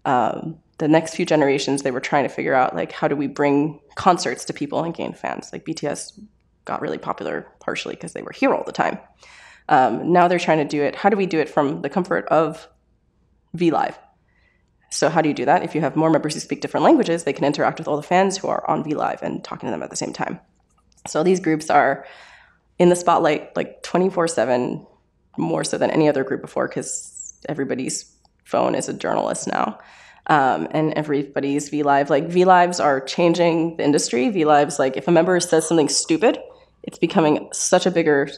The next few generations, they were trying to figure out like, how do we bring concerts to people and gain fans? Like BTS got really popular partially because they were here all the time. Now they're trying to do it. How do we do it from the comfort of VLive? So how do you do that? If you have more members who speak different languages, they can interact with all the fans who are on VLive and talking to them at the same time. So these groups are in the spotlight like 24/7, more so than any other group before, because everybody's phone is a journalist now. And everybody's VLive. Like VLives are changing the industry. VLives, like if a member says something stupid, it's becoming such a bigger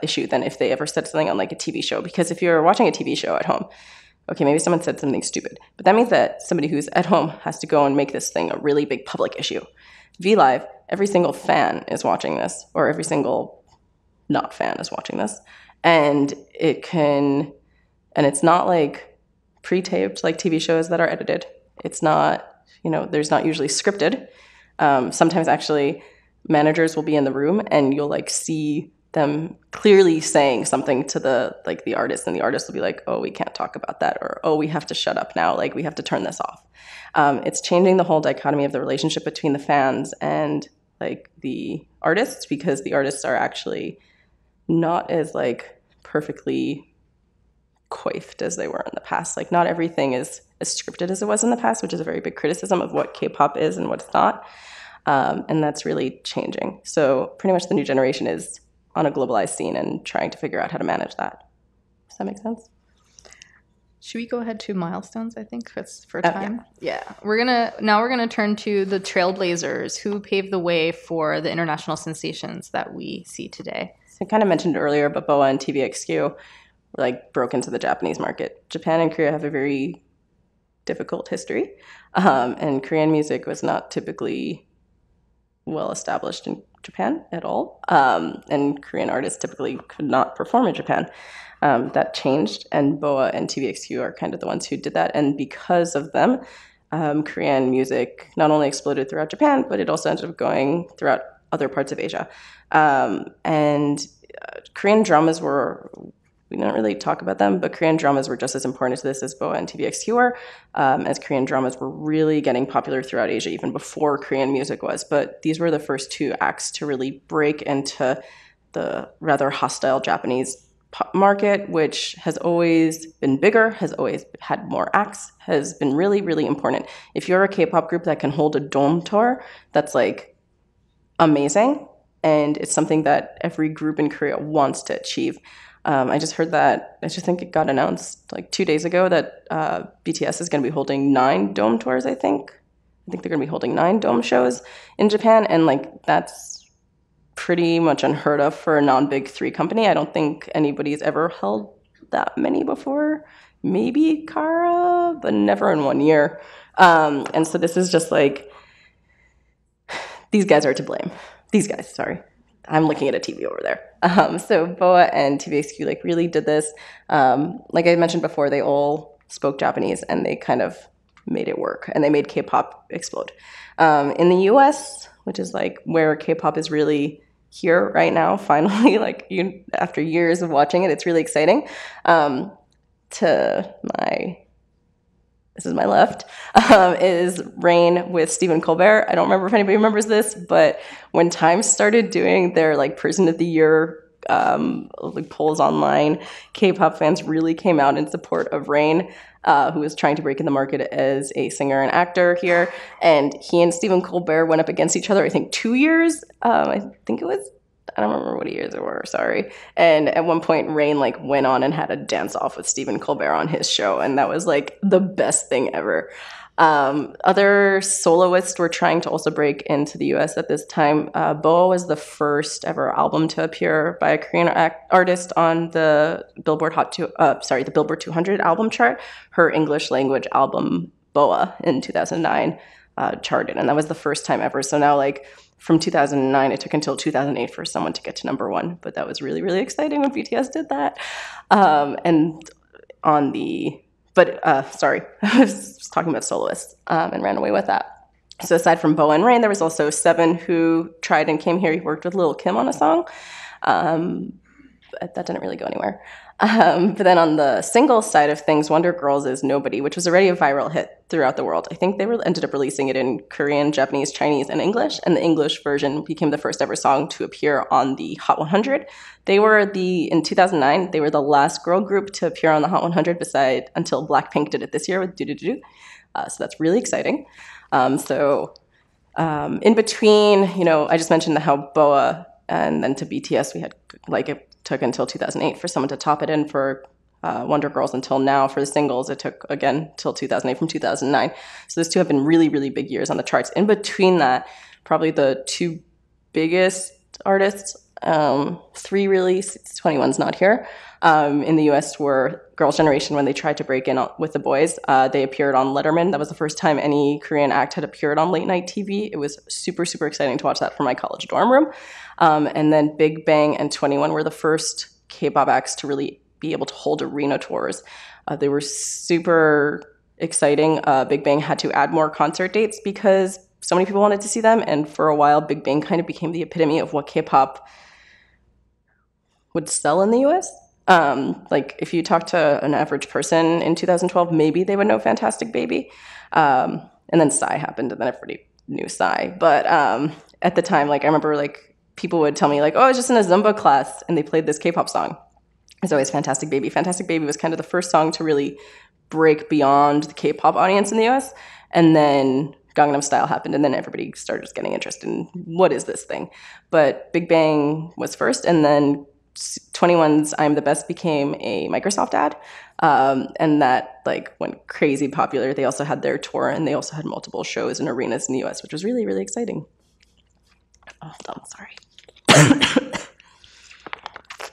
issue than if they ever said something on like a TV show. Because if you're watching a TV show at home, okay, maybe someone said something stupid, but that means that somebody who's at home has to go and make this thing a really big public issue. VLive, every single fan is watching this, or every single not fan is watching this. And it's not like pre-taped like TV shows that are edited. It's not, there's not usually scripted. Sometimes actually managers will be in the room and you'll like see them clearly saying something to the artist, and the artist will be like, oh, we can't talk about that, or oh, we have to shut up now, like we have to turn this off. It's changing the whole dichotomy of the relationship between the fans and like the artists, because the artists are actually not as like perfectly coiffed as they were in the past. Like not everything is as scripted as it was in the past, which is a very big criticism of what K-pop is and what it's not. And that's really changing. So pretty much the new generation is on a globalized scene and trying to figure out how to manage that. Does that make sense? Should we go ahead to Milestones, I think, for time? Yeah. We're gonna turn to the trailblazers who paved the way for the international sensations that we see today. So I kind of mentioned earlier, but BoA and TVXQ like broke into the Japanese market. Japan and Korea have a very difficult history, and Korean music was not typically well established in Japan at all, and Korean artists typically could not perform in Japan. That changed, and BoA and TVXQ are kind of the ones who did that, and because of them, Korean music not only exploded throughout Japan, but it also ended up going throughout other parts of Asia. And Korean dramas we didn't really talk about them, but Korean dramas were just as important to this as BoA and TVXQ were, as Korean dramas were really getting popular throughout Asia, even before Korean music was. But these were the first 2 acts to really break into the rather hostile Japanese market, which has always been bigger, has always had more acts, has been really, really important. If you're a K-pop group that can hold a dome tour, that's like amazing. And it's something that every group in Korea wants to achieve. I just heard that, I just think it got announced like 2 days ago that BTS is going to be holding 9 dome tours, I think. I think they're going to be holding 9 dome shows in Japan. And like, that's pretty much unheard of for a non-big 3 company. I don't think anybody's ever held that many before. Maybe Kara, but never in 1 year. And so this is just like, these guys are to blame. These guys, sorry. I'm looking at a TV over there. So BoA and TVXQ like really did this. Like I mentioned before, they all spoke Japanese and they kind of made it work. And they made K-pop explode. In the US, which is like where K-pop is really here right now, finally, like after years of watching it, it's really exciting. This is my left, is Rain with Stephen Colbert. I don't remember if anybody remembers this, but when Time started doing their like Person of the Year like polls online, K-pop fans really came out in support of Rain, who was trying to break in the market as a singer and actor here. And he and Stephen Colbert went up against each other, I think 2 years. I don't remember what years it were, sorry. And at one point, Rain like went on and had a dance off with Stephen Colbert on his show. And that was like the best thing ever. Other soloists were trying to also break into the US at this time. BoA was the first ever album to appear by a Korean artist on the Billboard the Billboard 200 album chart. Her English language album, BoA, in 2009 charted. And that was the first time ever. So now like from 2009, it took until 2008 for someone to get to #1. But that was really, really exciting when BTS did that. Sorry, I was talking about soloists and ran away with that. So aside from BoA and Rain, there was also Seven who tried and came here. He worked with Lil Kim on a song. But that didn't really go anywhere. But then on the single side of things, Wonder Girls is Nobody, which was already a viral hit throughout the world. I think they ended up releasing it in Korean, Japanese, Chinese, and English. And the English version became the first ever song to appear on the Hot 100. In 2009, they were the last girl group to appear on the Hot 100 until Blackpink did it this year with Do Do Do. So that's really exciting. In between, I just mentioned how BoA and then to BTS, we had it took until 2008 for someone to top it in for Wonder Girls until now. For the singles, it took, again, till 2008 from 2009. So those two have been really, really big years on the charts. In between that, probably the 2 biggest artists, 3 really, 21's not here, in the US were Girls' Generation when they tried to break in with the boys. They appeared on Letterman. That was the first time any Korean act had appeared on late night TV. It was super, super exciting to watch that from my college dorm room. And then Big Bang and 21 were the first K-pop acts to really be able to hold arena tours. They were super exciting. Big Bang had to add more concert dates because so many people wanted to see them. And for a while, Big Bang kind of became the epitome of what K-pop would sell in the US. If you talk to an average person in 2012, maybe they would know Fantastic Baby. And then Psy happened, and then everybody knew Psy. But at the time, I remember people would tell me oh, I was just in a Zumba class, and they played this K-pop song. It's always Fantastic Baby. Fantastic Baby was kind of the first song to really break beyond the K-pop audience in the US. And then Gangnam Style happened, and then everybody started just getting interested in what is this thing. But Big Bang was first, and then 21's I'm the Best became a Microsoft ad. And that went crazy popular. They also had their tour, and they also had multiple shows in arenas in the US, which was really, really exciting. Oh, hold on, sorry.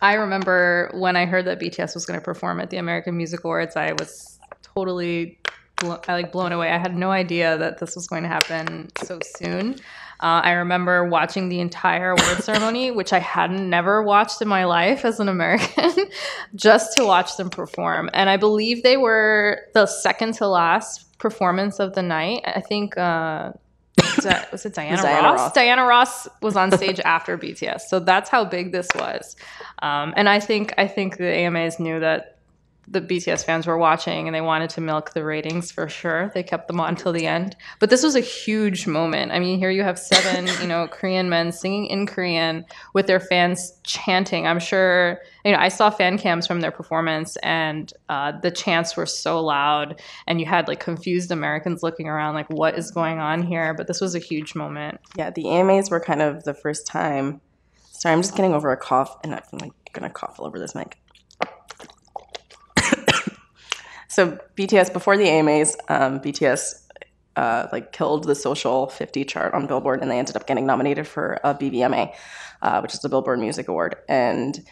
I remember when I heard that BTS was going to perform at the American Music Awards, I was totally blown away. I had no idea that this was going to happen so soon. I remember watching the entire award ceremony, which I hadn't never watched in my life as an American, just to watch them perform. And I believe they were the second to last performance of the night. I think, was it Diana Ross? Diana Ross was on stage after BTS. So that's how big this was. And I think the AMAs knew that the BTS fans were watching and they wanted to milk the ratings for sure. They kept them on till the end. But this was a huge moment. I mean, here you have 7, Korean men singing in Korean with their fans chanting. I'm sure, I saw fan cams from their performance, and the chants were so loud, and you had like confused Americans looking around like, what is going on here? But this was a huge moment. Yeah, the AMAs were kind of the first time. Sorry, I'm just getting over a cough, and I'm like going to cough all over this mic. So BTS, before the AMAs, BTS killed the Social 50 chart on Billboard, and they ended up getting nominated for a BBMA, which is the Billboard Music Award. And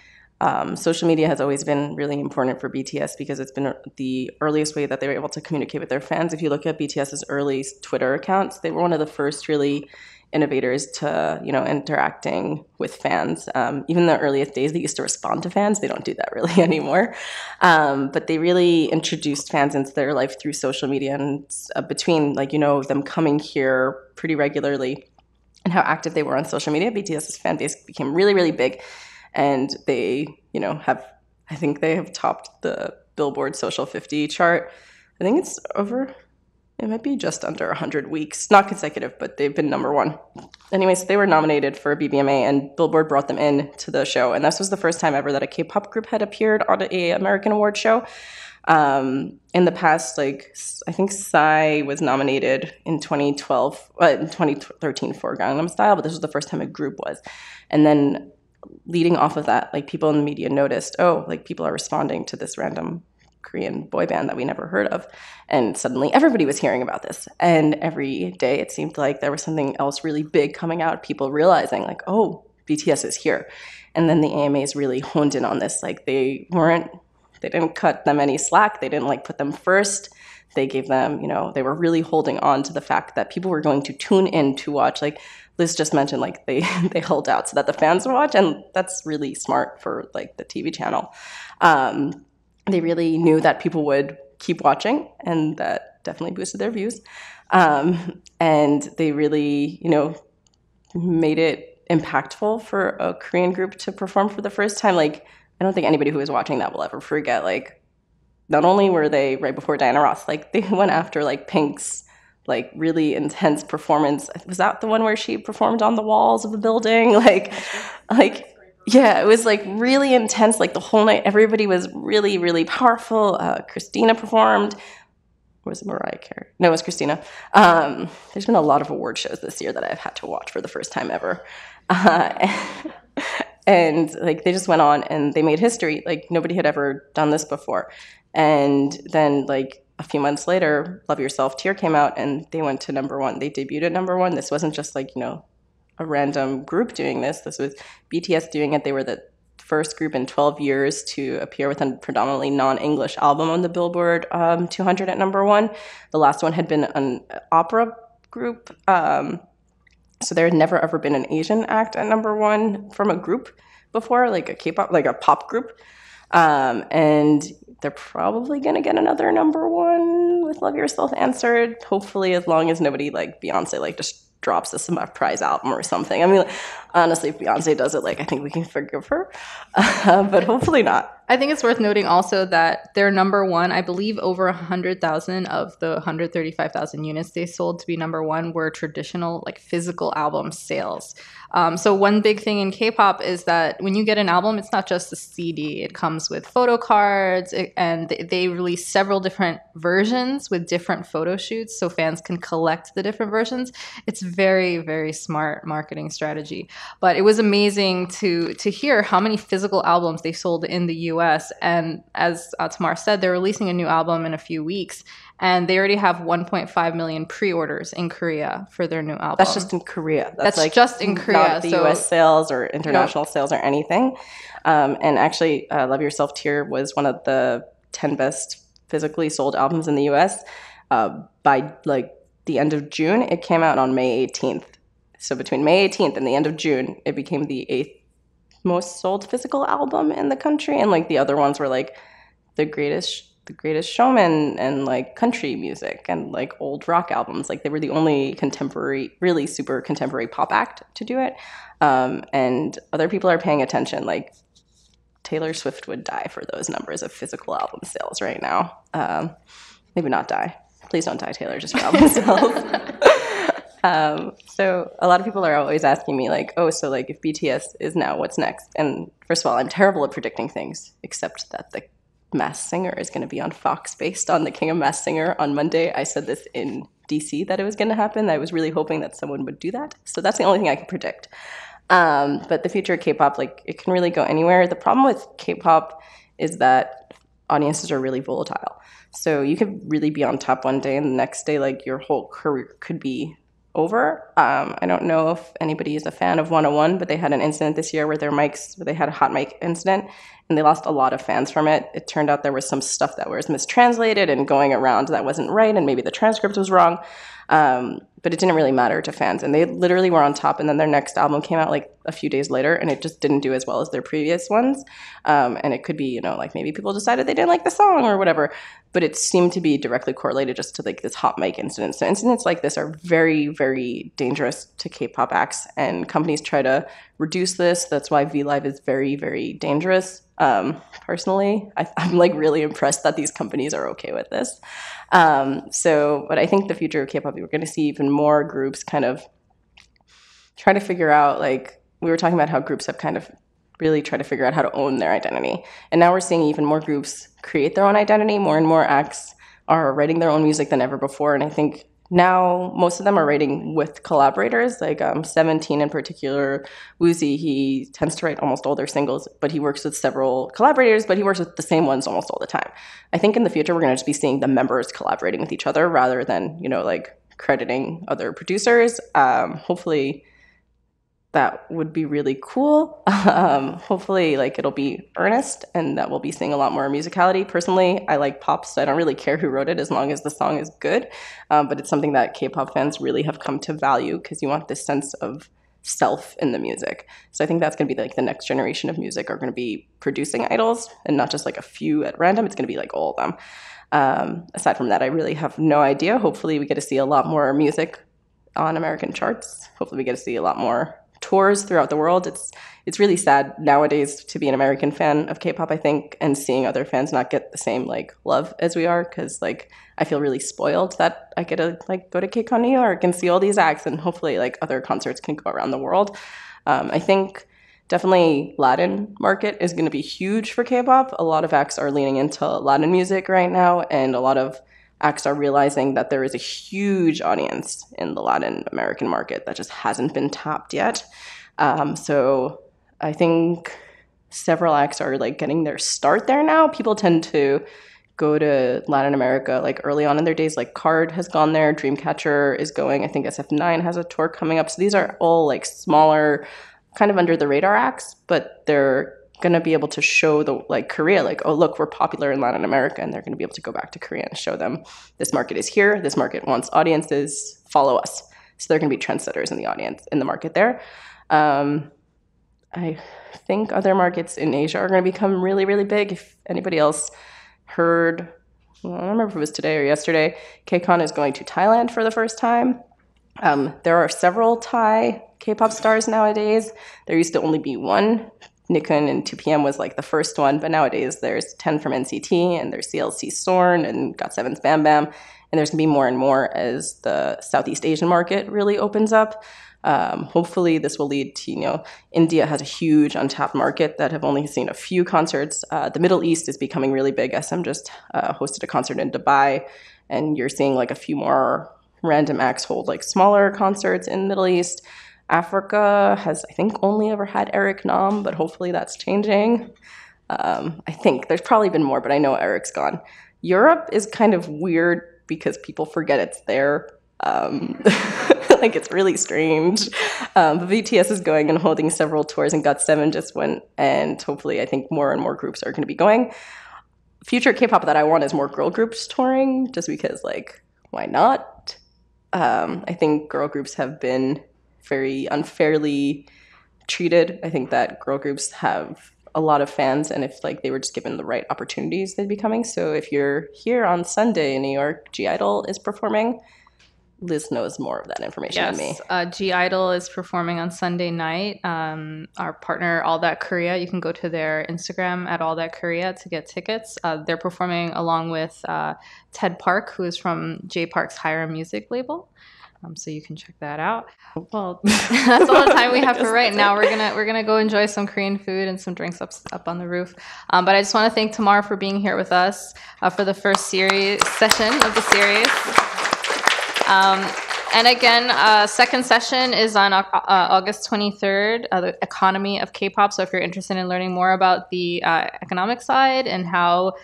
social media has always been really important for BTS because it's been the earliest way that they were able to communicate with their fans. If you look at BTS's early Twitter accounts, they were one of the first really innovators to, interacting with fans. Even the earliest days, they used to respond to fans. They don't do that really anymore. But they really introduced fans into their life through social media, and between them coming here pretty regularly and how active they were on social media, BTS's fan base became really, really big. And they, I think they have topped the Billboard Social 50 chart. I think it's over. It might be just under 100 weeks, not consecutive, but they've been number 1. Anyways, they were nominated for a BBMA, and Billboard brought them in to the show. And this was the first time ever that a K-pop group had appeared on an American award show. In the past, I think Psy was nominated in 2013 for Gangnam Style, but this was the first time a group was. And then leading off of that, people in the media noticed, people are responding to this random Korean boy band that we never heard of. And suddenly everybody was hearing about this. And every day it seemed like there was something else really big coming out, people realizing BTS is here. And then the AMAs really honed in on this. They didn't cut them any slack. They didn't put them first. They gave them, they were really holding on to the fact that people were going to tune in to watch. Liz just mentioned, they held out so that the fans would watch. And that's really smart for the TV channel. They really knew that people would keep watching, and that definitely boosted their views. And they really, made it impactful for a Korean group to perform for the first time. I don't think anybody who was watching that will ever forget, not only were they right before Diana Ross, they went after, Pink's, really intense performance. Was that the one where she performed on the walls of the building? Yeah, it was really intense. The whole night, everybody was really, really powerful. Christina performed. Or was it Mariah Carey? No, it was Christina. There's been a lot of award shows this year that I've had to watch for the first time ever. And they just went on and they made history. Nobody had ever done this before. And then a few months later, Love Yourself Tear came out and they went to number 1. They debuted at number 1. This wasn't just a random group doing this. This was BTS doing it. They were the first group in 12 years to appear with a predominantly non-English album on the Billboard 200 at number 1. The last one had been an opera group. So there had never ever been an Asian act at number 1 from a group before, a K-pop, a pop group. And they're probably going to get another number 1 with Love Yourself Answered. Hopefully, as long as nobody Beyonce just drops a surprise album or something. I mean, honestly, if Beyonce does it, I think we can forgive her, but hopefully not. I think it's worth noting also that their number 1, I believe over 100,000 of the 135,000 units they sold to be number 1 were traditional physical album sales. So one big thing in K-pop is that when you get an album, it's not just a CD. It comes with photo cards, and they release several different versions with different photo shoots so fans can collect the different versions. It's very, very smart marketing strategy. But it was amazing to hear how many physical albums they sold in the US. And as Tamar said, they're releasing a new album in a few weeks. And they already have 1.5 million pre-orders in Korea for their new album. That's just in Korea. That's just in Korea. Not the US sales or international sales or anything. And actually, Love Yourself Tear was one of the 10 best physically sold albums in the US. By the end of June, it came out on May 18th. So between May 18th and the end of June, it became the 8th most sold physical album in the country. And the other ones were the Greatest Showman and country music and old rock albums. They were the only contemporary, really super contemporary pop act to do it. And other people are paying attention. Taylor Swift would die for those numbers of physical album sales right now. Maybe not die. Please don't die, Taylor, just for album sales. So a lot of people are always asking me like, oh, so like if BTS is now, what's next? And first of all, I'm terrible at predicting things, except that the Masked Singer is going to be on Fox based on the King of Masked Singer on Monday. I said this in DC that it was going to happen. I was really hoping that someone would do that. So that's the only thing I can predict. But the future of K-pop, like it can really go anywhere. The problem with K-pop is that audiences are really volatile. So you could really be on top one day and the next day, like your whole career could be over. I don't know if anybody is a fan of 101, but they had an incident this year where they had a hot mic incident and they lost a lot of fans from it. It turned out there was some stuff that was mistranslated and going around that wasn't right, and maybe the transcript was wrong. But it didn't really matter to fans, and they literally were on top, and then their next album came out like a few days later, and it just didn't do as well as their previous ones. And it could be, you know, like maybe people decided they didn't like the song or whatever, but it seemed to be directly correlated just to like this hot mic incident. So incidents like this are very, very dangerous to K-pop acts, and companies try to reduce this. That's why V-Live is very, very dangerous. Personally, I'm like really impressed that these companies are okay with this. But I think the future of K-pop, we're going to see even more groups kind of try to figure out, like we were talking about how groups have kind of really tried to figure out how to own their identity. And now we're seeing even more groups create their own identity. More and more acts are writing their own music than ever before. And I think now most of them are writing with collaborators, like 17 in particular. Woozi, he tends to write almost all their singles, but he works with several collaborators, but he works with the same ones almost all the time. I think in the future, we're going to just be seeing the members collaborating with each other rather than, you know, like crediting other producers. Hopefully that would be really cool. Hopefully, like, it'll be earnest and that we'll be seeing a lot more musicality. Personally, I like pop, so I don't really care who wrote it as long as the song is good. But it's something that K-pop fans really have come to value because you want this sense of self in the music. So I think that's going to be like the next generation of music are going to be producing idols and not just like a few at random. It's going to be like all of them. Aside from that, I really have no idea. Hopefully we get to see a lot more music on American charts. Hopefully we get to see a lot more tours throughout the world. It's really sad nowadays to be an American fan of K-pop, I think, and seeing other fans not get the same like love as we are, because like I feel really spoiled that I get to like go to KCON New York and see all these acts, and hopefully like other concerts can go around the world. I think definitely Latin market is going to be huge for K-pop. A lot of acts are leaning into Latin music right now, and a lot of acts are realizing that there is a huge audience in the Latin American market that just hasn't been tapped yet. So I think several acts are like getting their start there now. People tend to go to Latin America like early on in their days. Like Card has gone there, Dreamcatcher is going, I think SF9 has a tour coming up. So these are all like smaller, kind of under the radar acts, but they're going to be able to show the like Korea, like, oh look, we're popular in Latin America, and they're going to be able to go back to Korea and show them this market is here, this market wants audiences, follow us. So they're going to be trendsetters in the audience, in the market there. I think other markets in Asia are going to become really, really big. If anybody else heard, well, I don't remember if it was today or yesterday, KCON is going to Thailand for the first time. There are several Thai K-pop stars nowadays. There used to only be one. Nichkhun and 2PM was like the first one, but nowadays there's 10 from NCT, and there's CLC Sorn and GOT7's Bam Bam, and there's going to be more and more as the Southeast Asian market really opens up. Hopefully this will lead to, you know, India has a huge untapped market that have only seen a few concerts. The Middle East is becoming really big. SM just hosted a concert in Dubai, and you're seeing like a few more random acts hold like smaller concerts in the Middle East. Africa has, I think, only ever had Eric Nam, but hopefully that's changing. I think there's probably been more, but I know Eric's gone. Europe is kind of weird because people forget it's there. Like, it's really strange. But BTS is going and holding several tours, and GOT7 just went, and hopefully I think more and more groups are going to be going. Future K-pop that I want is more girl groups touring, just because, like, why not? I think girl groups have been very unfairly treated. I think that girl groups have a lot of fans, and if like they were just given the right opportunities, they'd be coming. So if you're here on Sunday in New York, G Idol is performing. Liz knows more of that information than me. Yes, G Idol is performing on Sunday night. Our partner, All That Korea, you can go to their Instagram at All That Korea to get tickets. They're performing along with Ted Park, who is from J Park's Higher Music label. So you can check that out. Well, that's all the time we have for right now. We're gonna go enjoy some Korean food and some drinks up on the roof. But I just want to thank Tamar for being here with us for the first session of the series. And again, second session is on August 23rd, the economy of K-pop. So if you're interested in learning more about the economic side and how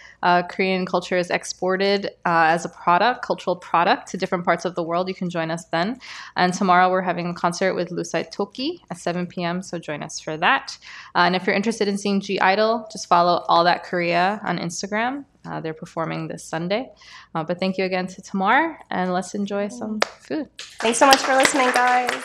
Korean culture is exported as a product, cultural product to different parts of the world, you can join us then. And tomorrow we're having a concert with Lusai Toki at 7 p.m. So join us for that. And if you're interested in seeing G Idol, just follow All That Korea on Instagram. They're performing this Sunday. But thank you again to Tamar, and let's enjoy some food. Thanks so much for listening, guys.